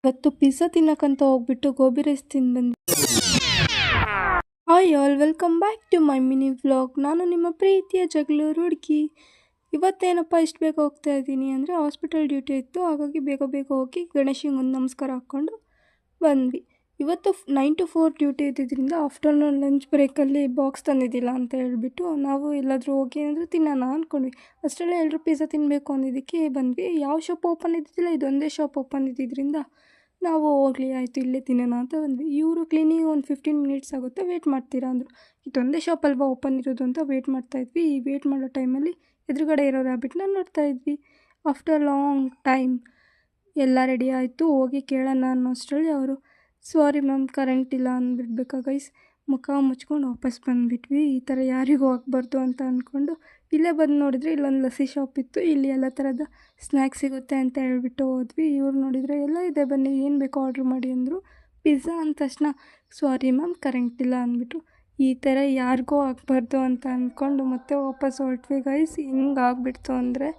ಇವತ್ತು ಪಿಜ್ಜಾ ತಿನ್ನಕ್ಕಂತ ಹೋಗ್ಬಿಟ್ಟು ಗೋಬಿ ರೈಸ್ ತಿಂದು ಬಂದ್ವಿ. Hi all, welcome back to my mini vlog. ನಾನು ನಿಮ್ಮ ಪ್ರೀತಿಯ ಜಗಳೂರು ಹುಡುಗಿ. ಇವತ್ತೇನಪ್ಪ ಇಷ್ಟು ಬೇಗ ಹೋಗ್ತಾ ಇದ್ದೀನಿ ಅಂದರೆ ಹಾಸ್ಪಿಟಲ್ ಡ್ಯೂಟಿ ಇತ್ತು, ಹಾಗಾಗಿ ಬೇಗ ಬೇಗ ಹೋಗಿ ಗಣೇಶಂಗೆ ಒಂದು ನಮಸ್ಕಾರ ಹಾಕ್ಕೊಂಡು ಬಂದ್ವಿ. ಇವತ್ತು 9 to 4 ಡ್ಯೂಟಿ ಇದ್ದಿದ್ದರಿಂದ ಆಫ್ಟರ್ನೂನ್ ಲಂಚ್ ಬ್ರೇಕಲ್ಲಿ ಬಾಕ್ಸ್ ತಂದಿದ್ದಿಲ್ಲ ಅಂತ ಹೇಳ್ಬಿಟ್ಟು ನಾವು ಎಲ್ಲಾದರೂ ಹೋಗಿ ಏನಾದರೂ ತಿನ್ನೋಣ ಅಂದ್ಕೊಂಡ್ವಿ. ಅಷ್ಟರಲ್ಲೇ ಎಲ್ಲರೂ ಪಿಜ್ಜಾ ತಿನ್ನಬೇಕು ಅಂದಿದ್ದಕ್ಕೆ ಬಂದ್ವಿ. ಯಾವ ಶಾಪ್ ಓಪನ್ ಇದ್ದಿದ್ದಿಲ್ಲ, ಇದೊಂದೇ ಶಾಪ್ ಓಪನ್ ಇದ್ದಿದ್ದರಿಂದ ನಾವು ಹೋಗಲಿ ಆಯಿತು ಇಲ್ಲೇ ತಿನ್ನೋಣ ಅಂತ ಬಂದ್ವಿ. ಇವರು ಕ್ಲೀನಿಂಗ್ ಒಂದು 15 ಮಿನಿಟ್ಸ್ ಆಗುತ್ತೆ, ವೇಟ್ ಮಾಡ್ತೀರಾ ಅಂದರು. ಇದೊಂದೇ ಶಾಪ್ ಅಲ್ವಾ ಓಪನ್ ಇರೋದು ಅಂತ ವೇಟ್ ಮಾಡ್ತಾಯಿದ್ವಿ. ಈ ವೇಟ್ ಮಾಡೋ ಟೈಮಲ್ಲಿ ಎದುರುಗಡೆ ಇರೋ ರ್ಯಾಬಿಟ್ನ ನೋಡ್ತಾಯಿದ್ವಿ. ಆಫ್ಟರ್ ಲಾಂಗ್ ಟೈಮ್ ಎಲ್ಲ ರೆಡಿ ಆಯಿತು, ಹೋಗಿ ಕೇಳೋಣ ಅನ್ನೋಷ್ಟರಲ್ಲಿ ಅವರು ಸಾರಿ ಮ್ಯಾಮ್ ಕರೆಂಟ್ ಇಲ್ಲ ಅಂದ್ಬಿಡ್ಬೇಕಾ ಗೈಸ್. ಮುಖ ಮುಚ್ಕೊಂಡು ವಾಪಸ್ ಬಂದುಬಿಟ್ವಿ. ಈ ಥರ ಯಾರಿಗೂ ಆಗಬಾರ್ದು ಅಂತ ಅಂದ್ಕೊಂಡು ಇಲ್ಲೇ ಬಂದು ನೋಡಿದರೆ ಇಲ್ಲೊಂದು ಲಸ್ಸಿ ಶಾಪ್ ಇತ್ತು, ಇಲ್ಲಿ ಎಲ್ಲ ಥರದ ಸ್ನ್ಯಾಕ್ಸ್ ಸಿಗುತ್ತೆ ಅಂತ ಹೇಳ್ಬಿಟ್ಟು ಹೋದ್ವಿ. ಇವ್ರು ನೋಡಿದರೆ ಎಲ್ಲ ಇದೆ ಬನ್ನಿ ಏನು ಬೇಕೋ ಆರ್ಡ್ರ್ ಮಾಡಿ ಅಂದರು. ಪಿಜ್ಜಾ ಅಂದ ತಕ್ಷಣ ಸಾರಿ ಮ್ಯಾಮ್ ಕರೆಂಟ್ ಇಲ್ಲ ಅಂದ್ಬಿಟ್ಟು ಈ ಥರ ಯಾರಿಗೂ ಆಗಬಾರ್ದು ಅಂತ ಅಂದ್ಕೊಂಡು ಮತ್ತೆ ವಾಪಸ್ ಹೊರಟ್ವಿ ಗೈಸ್. ಹಿಂಗೆ ಆಗಿಬಿಡ್ತು ಅಂದರೆ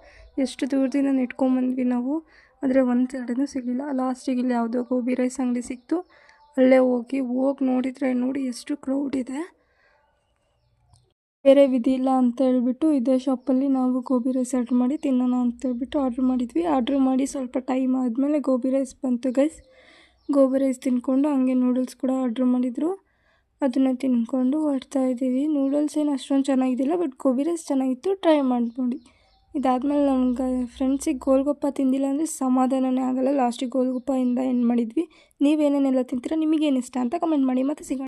ಎಷ್ಟು ದೂರದಿಂದ ನೆಟ್ಕೊಂಬಂದ್ವಿ ನಾವು, ಆದರೆ ಒಂದು ಸೈಡೂ ಸಿಗಲಿಲ್ಲ. ಲಾಸ್ಟಿಗೆ ಇಲ್ಲಿ ಯಾವುದೋ ಗೋಬಿ ರೈಸ್ ಅಂಗಡಿ ಸಿಕ್ತು, ಅಲ್ಲೇ ಹೋಗಿ ನೋಡಿದರೆ ನೋಡಿ ಎಷ್ಟು ಕ್ರೌಡ್ ಇದೆ. ಬೇರೆ ವಿಧಿ ಇಲ್ಲ ಅಂತ ಹೇಳ್ಬಿಟ್ಟು ಇದೇ ಶಾಪಲ್ಲಿ ನಾವು ಗೋಬಿ ರೈಸ್ ಆರ್ಡ್ರ್ ಮಾಡಿ ತಿನ್ನೋಣ ಅಂತೇಳ್ಬಿಟ್ಟು ಆರ್ಡ್ರ್ ಮಾಡಿದ್ವಿ. ಆರ್ಡ್ರ್ ಮಾಡಿ ಸ್ವಲ್ಪ ಟೈಮ್ ಆದಮೇಲೆ ಗೋಬಿ ರೈಸ್ ಬಂತು ಗೈಸ್. ಗೋಬಿ ರೈಸ್ ತಿನ್ಕೊಂಡು ಹಂಗೆ ನೂಡಲ್ಸ್ ಕೂಡ ಆರ್ಡ್ರ್ ಮಾಡಿದರು, ಅದನ್ನು ತಿನ್ಕೊಂಡು ಹೊರಡ್ತಾಯಿದ್ದೀವಿ. ನೂಡಲ್ಸ್ ಏನು ಅಷ್ಟೊಂದು ಚೆನ್ನಾಗಿದ್ದಿಲ್ಲ, ಬಟ್ ಗೋಬಿ ರೈಸ್ ಚೆನ್ನಾಗಿತ್ತು, ಟ್ರೈ ಮಾಡಿ ನೋಡಿ. ಇದಾದಮೇಲೆ ನಮ್ಗೆ ಫ್ರೆಂಡ್ಸಿಗೆ ಗೋಲ್ಗಪ್ಪ ತಿಂದಿಲ್ಲ ಅಂದರೆ ಸಮಾಧಾನನೇ ಆಗೋಲ್ಲ. ಲಾಸ್ಟಿಗೆ ಗೋಲ್ಗಪ್ಪದಿಂದ ಎಂಡ್ ಮಾಡಿದ್ವಿ. ನೀವೇನೇನೆಲ್ಲ ತಿಂತೀರಾ, ನಿಮಗೇನು ಇಷ್ಟ ಅಂತ ಕಮೆಂಟ್ ಮಾಡಿ. ಮತ್ತೆ ಸಿಗೋಣ.